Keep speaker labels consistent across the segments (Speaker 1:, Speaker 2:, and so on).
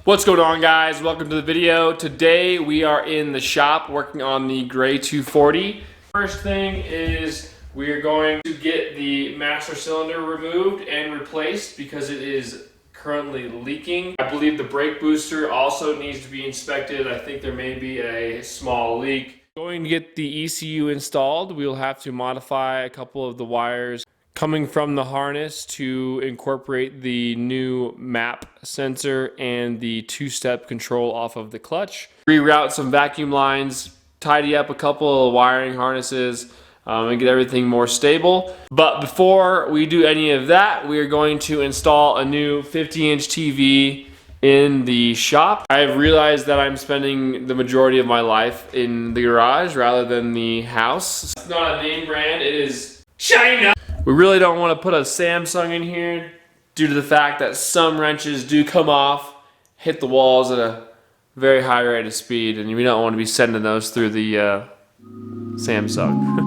Speaker 1: What's going on, guys? Welcome to the video. Today we are in the shop working on the Gray 240. First thing is we are going to get the master cylinder removed and replaced because it is currently leaking. I believe the brake booster also needs to be inspected. I think there may be a small leak. Going to get the ECU installed, we'll have to modify a couple of the wires coming from the harness to incorporate the new map sensor and the two-step control off of the clutch. Reroute some vacuum lines, tidy up a couple of wiring harnesses, and get everything more stable. But before we do any of that, we are going to install a new 50-inch TV in the shop. I have realized that I'm spending the majority of my life in the garage rather than the house. It's not a name brand, it is China. We really don't want to put a Samsung in here due to the fact that some wrenches do come off, hit the walls at a very high rate of speed, and we don't want to be sending those through the Samsung.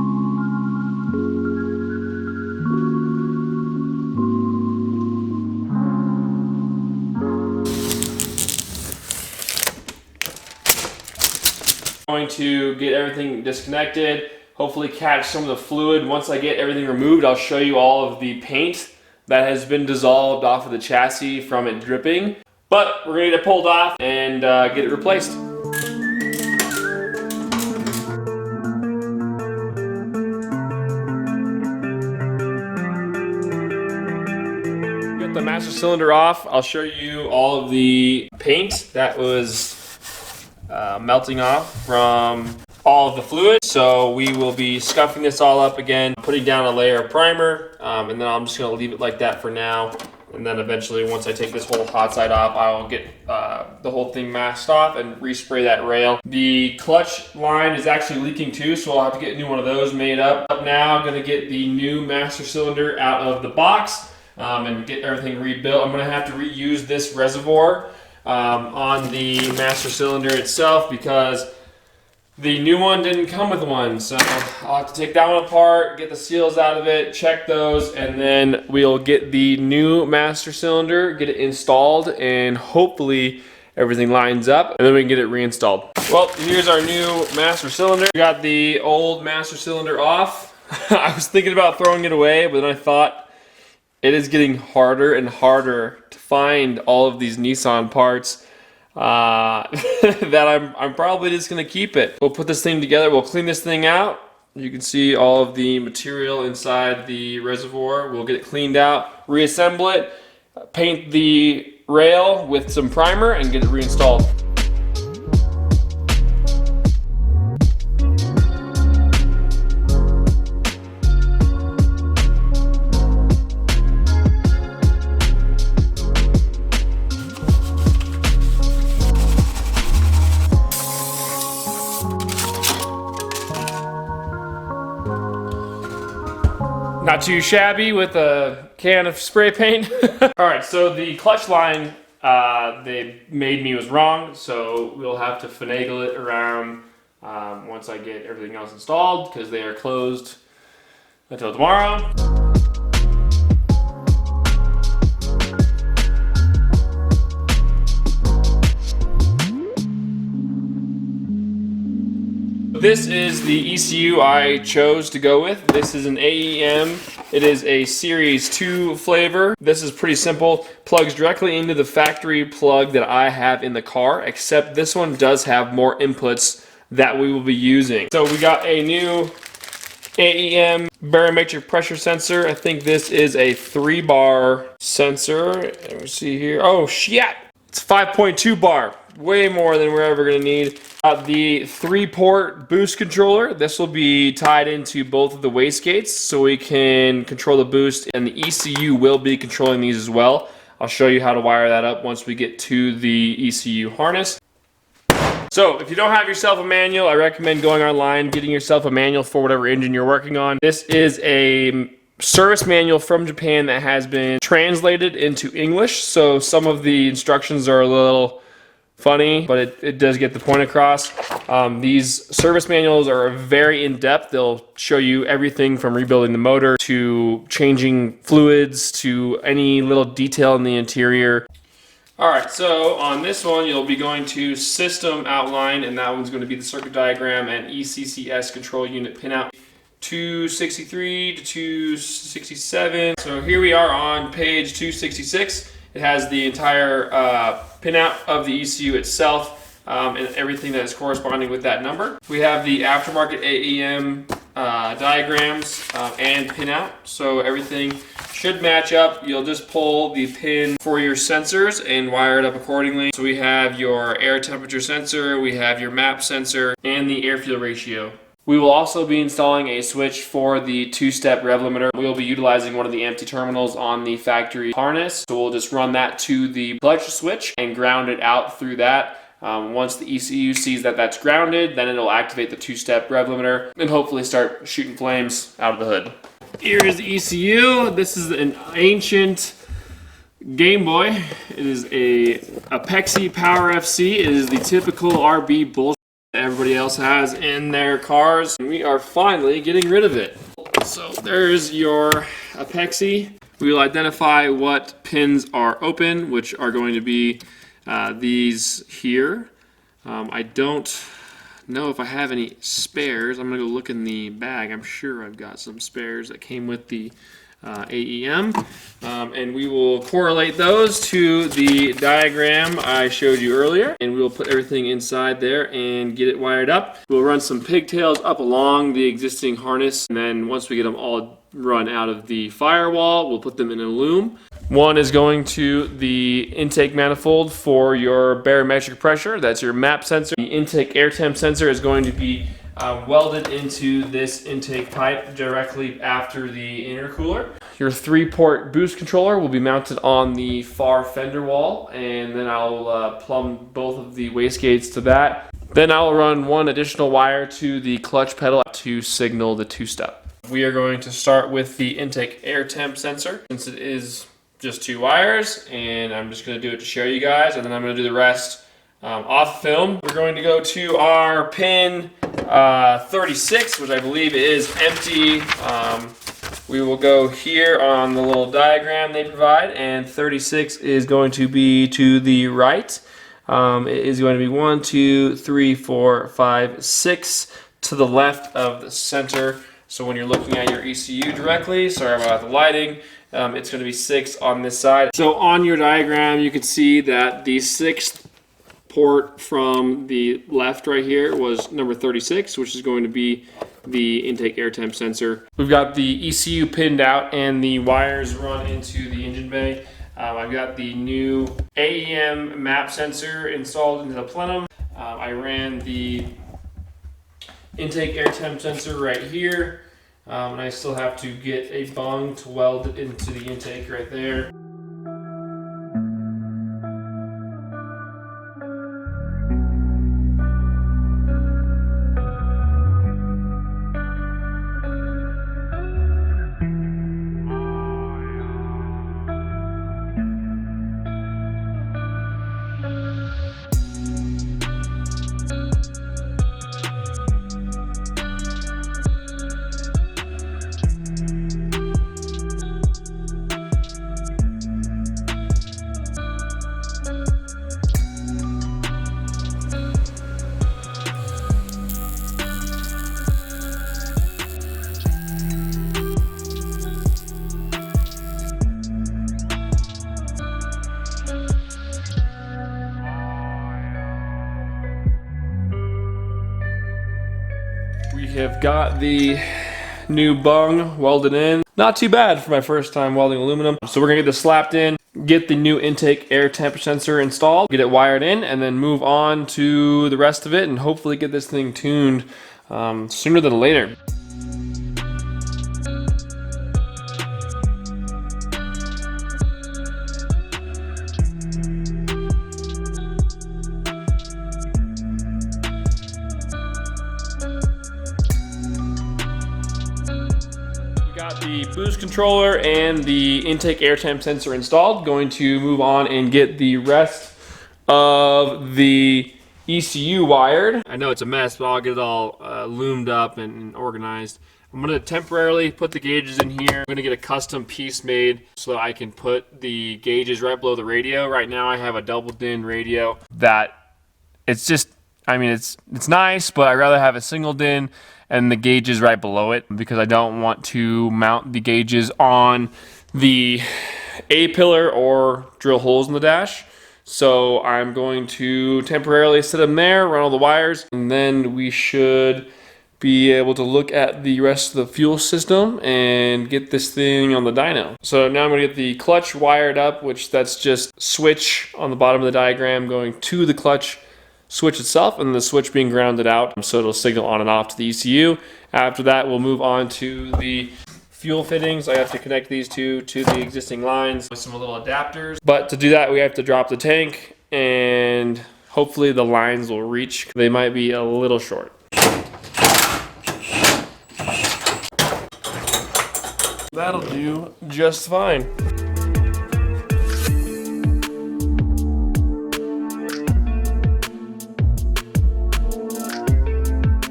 Speaker 1: Going to get everything disconnected. Hopefully catch some of the fluid. Once I get everything removed, I'll show you all of the paint that has been dissolved off of the chassis from it dripping. But we're gonna get it pulled off and get it replaced. Get the master cylinder off. I'll show you all of the paint that was melting off from all of the fluid. So we will be scuffing this all up again, putting down a layer of primer, and then I'm just going to leave it like that for now. And then eventually, once I take this whole hot side off, I will get the whole thing masked off and respray that rail. The clutch line is actually leaking too, so I'll have to get a new one of those made up. Now I'm going to get the new master cylinder out of the box and get everything rebuilt. I'm going to have to reuse this reservoir on the master cylinder itself because the new one didn't come with one, so I'll have to take that one apart, get the seals out of it, check those, and then we'll get the new master cylinder, get it installed, and hopefully everything lines up, and then we can get it reinstalled. Well, here's our new master cylinder. We got the old master cylinder off. I was thinking about throwing it away, but then I thought it is getting harder and harder to find all of these Nissan parts that I'm probably just gonna keep it. We'll put this thing together, we'll clean this thing out. You can see all of the material inside the reservoir. We'll get it cleaned out, reassemble it, paint the rail with some primer, and get it reinstalled. Not too shabby with a can of spray paint. Alright, so the clutch line they made me was wrong, so we'll have to finagle it around once I get everything else installed because they are closed until tomorrow. This is the ECU I chose to go with. This is an AEM. It is a Series 2 flavor. This is pretty simple. Plugs directly into the factory plug that I have in the car, except this one does have more inputs that we will be using. So we got a new AEM barometric pressure sensor. I think this is a 3-bar sensor. Let me see here. Oh, shit! It's 5.2 bar. Way more than we're ever going to need. The 3-port boost controller. This will be tied into both of the wastegates so we can control the boost, and the ECU will be controlling these as well. I'll show you how to wire that up once we get to the ECU harness. So if you don't have yourself a manual, I recommend going online, getting yourself a manual for whatever engine you're working on. This is a service manual from Japan that has been translated into English, so some of the instructions are a little funny, but it does get the point across. These service manuals are very in-depth. They'll show you everything from rebuilding the motor to changing fluids to any little detail in the interior. Alright, so on this one you'll be going to System Outline, and that one's going to be the circuit diagram and ECCS control unit pinout 263 to 267. So here we are on page 266. It has the entire pinout of the ECU itself and everything that is corresponding with that number. We have the aftermarket AEM diagrams and pinout, so everything should match up. You'll just pull the pin for your sensors and wire it up accordingly. So we have your air temperature sensor, we have your map sensor, and the air fuel ratio. We will also be installing a switch for the two-step rev limiter. We will be utilizing one of the empty terminals on the factory harness. So we'll just run that to the clutch switch and ground it out through that. Once the ECU sees that that's grounded, then it'll activate the two-step rev limiter and hopefully start shooting flames out of the hood. Here is the ECU. This is an ancient Game Boy. It is a Apexi Power FC. It is the typical RB bullshit that everybody else has in their cars. And we are finally getting rid of it. So there's your Apexi. We will identify what pins are open, which are going to be these here. I don't know if I have any spares. I'm gonna go look in the bag. I'm sure I've got some spares that came with the AEM, and we will correlate those to the diagram I showed you earlier, and we will put everything inside there and get it wired up. We'll run some pigtails up along the existing harness, and then once we get them all run out of the firewall, we'll put them in a loom. One is going to the intake manifold for your barometric pressure. That's your map sensor. The intake air temp sensor is going to be welded into this intake pipe directly after the intercooler. Your 3-port boost controller will be mounted on the far fender wall, and then I'll plumb both of the wastegates to that. Then I'll run one additional wire to the clutch pedal to signal the two-step. We are going to start with the intake air temp sensor, since it is just 2 wires, and I'm just going to do it to show you guys, and then I'm going to do the rest off film. We're going to go to our pin 36, which I believe is empty. We will go here on the little diagram they provide, and 36 is going to be to the right. It is going to be 1, 2, 3, 4, 5, 6 to the left of the center. So when you're looking at your ECU directly, sorry about the lighting, it's going to be 6 on this side. So on your diagram, you can see that the 6th port from the left right here was number 36, which is going to be the intake air temp sensor. We've got the ECU pinned out and the wires run into the engine bay. I've got the new AEM map sensor installed into the plenum. I ran the intake air temp sensor right here. And I still have to get a bung to weld it into the intake right there. We have got the new bung welded in. Not too bad for my first time welding aluminum. So we're gonna get this slapped in, get the new intake air temperature sensor installed, get it wired in, and then move on to the rest of it and hopefully get this thing tuned sooner than later. Got the boost controller and the intake air temp sensor installed. Going to move on and get the rest of the ECU wired. I know it's a mess, but I'll get it all loomed up and organized. I'm gonna temporarily put the gauges in here. I'm gonna get a custom piece made so that I can put the gauges right below the radio. Right now I have a double DIN radio that it's just, I mean, it's nice, but I'd rather have a single DIN and the gauges right below it because I don't want to mount the gauges on the A-pillar or drill holes in the dash. So I'm going to temporarily set them there, run all the wires, and then we should be able to look at the rest of the fuel system and get this thing on the dyno. So now I'm going to get the clutch wired up, which that's just switch on the bottom of the diagram going to the clutch switch itself, and the switch being grounded out so it'll signal on and off to the ECU. After that, we'll move on to the fuel fittings. I have to connect these two to the existing lines with some little adapters. But to do that, we have to drop the tank, and hopefully the lines will reach. They might be a little short. That'll do just fine.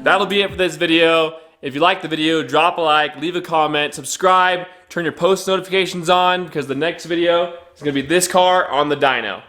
Speaker 1: That'll be it for this video. If you like the video, drop a like, leave a comment, subscribe, turn your post notifications on because the next video is going to be this car on the dyno.